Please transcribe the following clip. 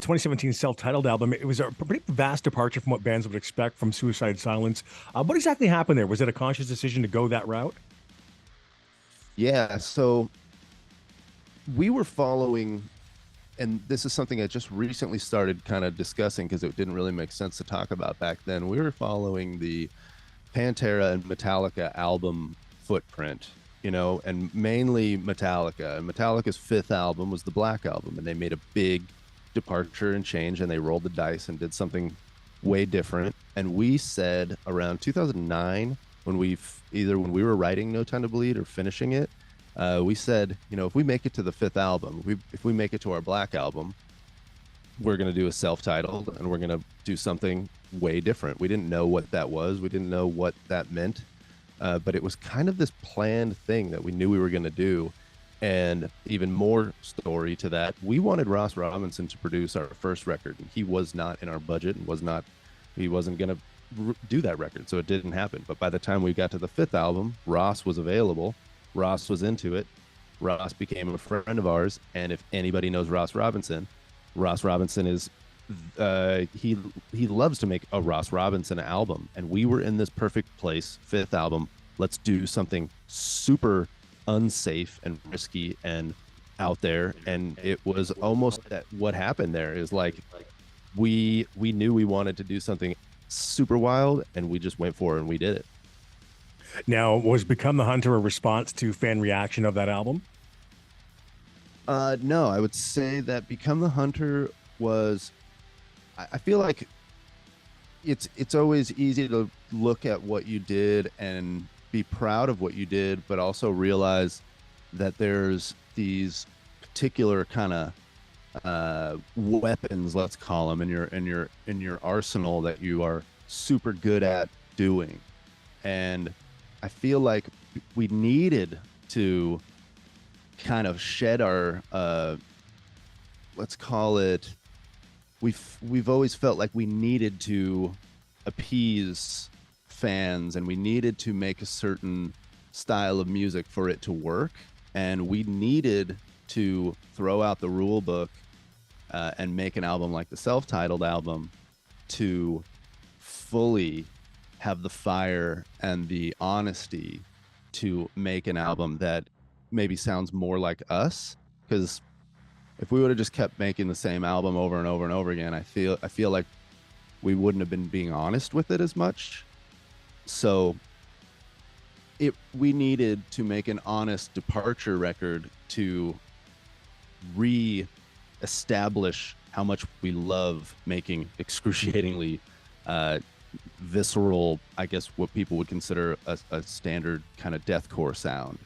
2017 self-titled album. It was a pretty vast departure from what bands would expect from Suicide Silence. What exactly happened there? Was it a conscious decision to go that route? Yeah, so we were following, and this is something I just recently started kind of discussing because it didn't really make sense to talk about back then. We were following the Pantera and Metallica album footprint, and mainly Metallica. And Metallica's fifth album was the Black Album, and they made a big departure and change, and they rolled the dice and did something way different. And we said around 2009, when we were writing No Time to Bleed or finishing it, we said, if we make it to the fifth album, if we make it to our Black Album, we're going to do a self-titled and we're going to do something way different. We didn't know what that was. We didn't know what that meant. But it was kind of this planned thing that we knew we were going to do. And even more story to that, we wanted Ross Robinson to produce our first record. And he was not in our budget and he wasn't going to do that record. So it didn't happen. But by the time we got to the fifth album, Ross was available. Ross was into it. Ross became a friend of ours. And if anybody knows Ross Robinson is he loves to make a Ross Robinson album, and we were in this perfect place. Fifth album, let's do something super unsafe and risky and out there. And it was almost that what happened there is like we knew we wanted to do something super wild, and we just went for it and we did it. Now, was Become the Hunter a response to fan reaction of that album? No, I would say that Become the Hunter was, I feel like it's always easy to look at what you did and be proud of what you did, but also realize that there's these particular kind of weapons, let's call them, in your arsenal that you are super good at doing. And I feel like we needed to kind of shed our let's call it, we've always felt like we needed to appease fans, and we needed to make a certain style of music for it to work, and we needed to throw out the rule book and make an album like the self-titled album to fully have the fire and the honesty to make an album that maybe sounds more like us. Because if we would have just kept making the same album over and over and over again, I feel like we wouldn't have been being honest with it as much. So we needed to make an honest departure record to re-establish how much we love making excruciatingly visceral, I guess what people would consider a standard kind of deathcore sound.